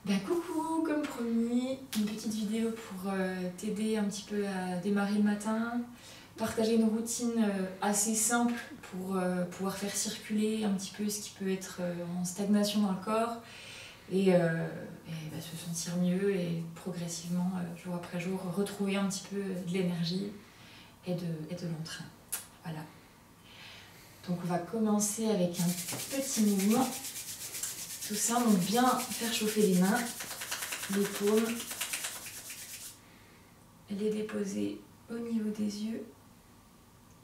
Coucou, comme promis, une petite vidéo pour t'aider un petit peu à démarrer le matin, partager une routine assez simple pour pouvoir faire circuler un petit peu ce qui peut être en stagnation dans le corps et se sentir mieux et progressivement, jour après jour, retrouver un petit peu de l'énergie et de l'entrain. Voilà. Donc on va commencer avec un petit mouvement. Tout ça, donc bien faire chauffer les mains, les paumes, les déposer au niveau des yeux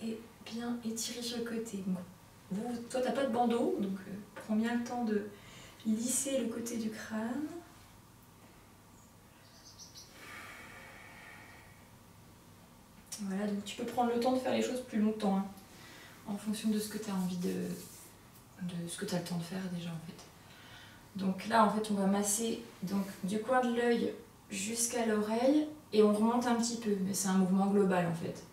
et bien étirer sur le côté. Bon, toi, t'as pas de bandeau, donc prends bien le temps de lisser le côté du crâne. Voilà, donc tu peux prendre le temps de faire les choses plus longtemps, hein, en fonction de ce que tu as envie de ce que tu as le temps de faire déjà en fait. Donc là, en fait, on va masser donc, du coin de l'œil jusqu'à l'oreille et on remonte un petit peu, mais c'est un mouvement global en fait.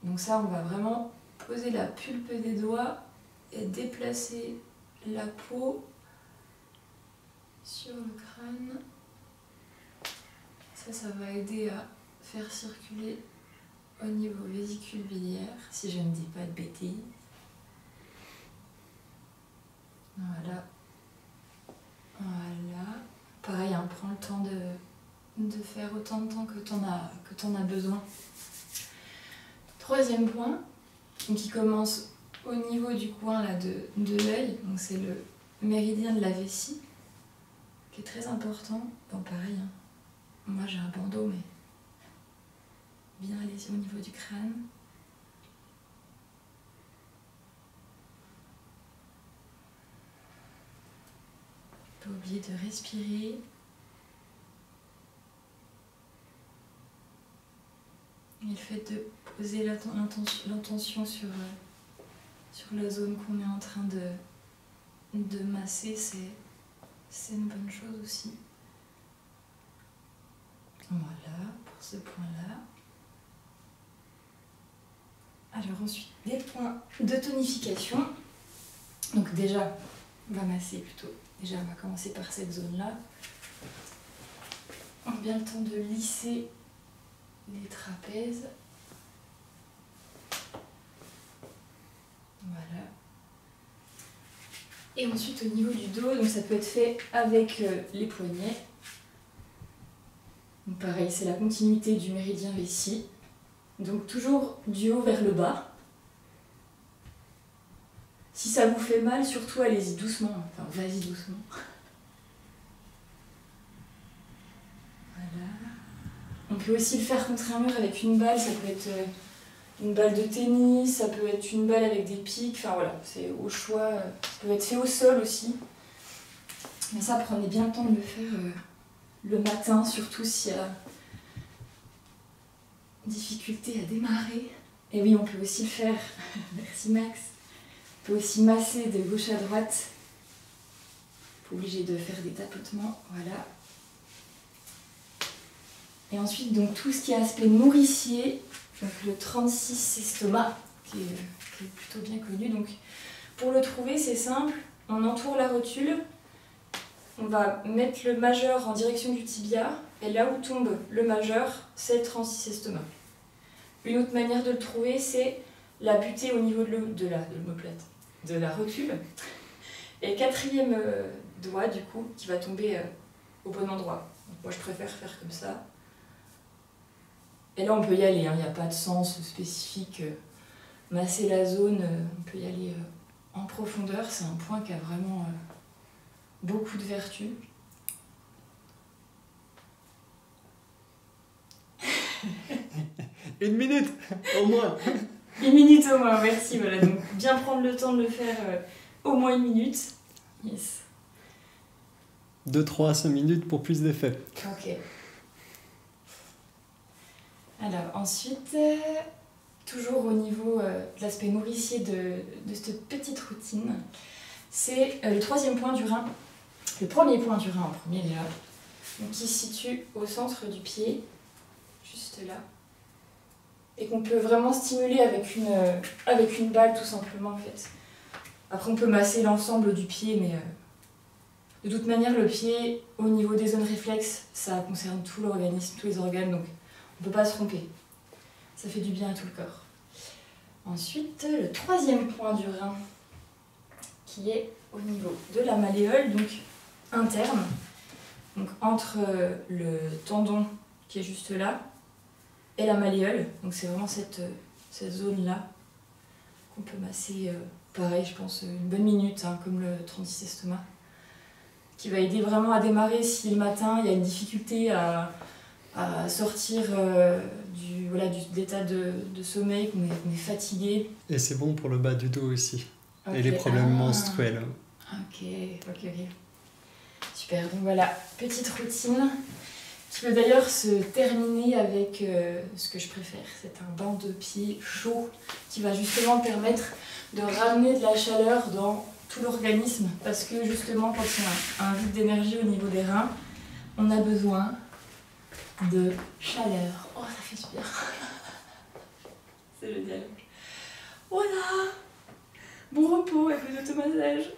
Donc ça, on va vraiment poser la pulpe des doigts et déplacer la peau sur le crâne. Ça va aider à faire circuler au niveau vésicule biliaire, si je ne dis pas de bêtises. Voilà. Voilà. Pareil, hein, prends le temps de faire autant de temps que t'en as besoin. Troisième point, qui commence au niveau du coin là, de l'œil, donc c'est le méridien de la vessie, qui est très important. Bon, pareil, hein. Moi j'ai un bandeau, mais bien aller au niveau du crâne. Pas oublier de respirer. Et le fait de poser l'intention sur la zone qu'on est en train de masser, c'est une bonne chose aussi. Voilà, pour ce point-là. Alors ensuite, des points de tonification. Donc déjà, on va masser plutôt. Déjà, on va commencer par cette zone-là. On a bien le temps de lisser les trapèzes. Voilà. Et ensuite, au niveau du dos, donc ça peut être fait avec les poignets. Donc pareil, c'est la continuité du méridien vessie. Donc toujours du haut vers le bas. Si ça vous fait mal, surtout allez-y doucement. Enfin, vas-y doucement. Voilà. On peut aussi le faire contre un mur avec une balle. Ça peut être une balle de tennis, ça peut être une balle avec des pics. Enfin voilà, c'est au choix. Ça peut être fait au sol aussi. Mais ça, prenez bien le temps de le faire le matin, surtout s'il y a difficulté à démarrer. Et oui, on peut aussi le faire. Merci Max. On peut aussi masser de gauche à droite. Pas obligé de faire des tapotements, voilà. Et ensuite, donc tout ce qui est aspect nourricier, donc le 36 estomac, qui est plutôt bien connu. Donc pour le trouver, c'est simple, on entoure la rotule, on va mettre le majeur en direction du tibia, et là où tombe le majeur, c'est le 36 estomac. Une autre manière de le trouver, c'est la buter au niveau de la rotule. Et quatrième doigt, du coup, qui va tomber au bon endroit. Donc moi, je préfère faire comme ça. Et là, on peut y aller, hein, il n'y a pas de sens spécifique. Masser la zone, on peut y aller en profondeur. C'est un point qui a vraiment beaucoup de vertus. Une minute, au moins. Une minute au moins, merci. Voilà, donc bien prendre le temps de le faire au moins une minute. Yes. 2-3 à 5 minutes pour plus d'effet. Ok. Alors ensuite, toujours au niveau de l'aspect nourricier de cette petite routine, c'est le troisième point du rein. Le premier point du rein en premier déjà, donc, qui se situe au centre du pied, juste là. Et qu'on peut vraiment stimuler avec une balle tout simplement en fait. Après on peut masser l'ensemble du pied, mais De toute manière, le pied, au niveau des zones réflexes, ça concerne tout l'organisme, tous les organes, donc on ne peut pas se tromper. Ça fait du bien à tout le corps. Ensuite, le troisième point du rein, qui est au niveau de la malléole, donc interne, donc entre le tendon qui est juste là et la malléole. Donc c'est vraiment cette zone-là qu'on peut masser, pareil, je pense, une bonne minute, hein, comme le 36 estomac, qui va aider vraiment à démarrer si le matin il y a une difficulté à sortir de l'état de sommeil, qu'on est fatigué. Et c'est bon pour le bas du dos aussi. Okay. Et les problèmes menstruels. Ok. Super, donc voilà, petite routine qui peut d'ailleurs se terminer avec ce que je préfère. C'est un bain de pied chaud qui va justement permettre de ramener de la chaleur dans tout l'organisme, parce que justement quand on a un vide d'énergie au niveau des reins, on a besoin de chaleur. Oh, ça fait du bien. C'est génial. Voilà. Bon repos avec le automassage.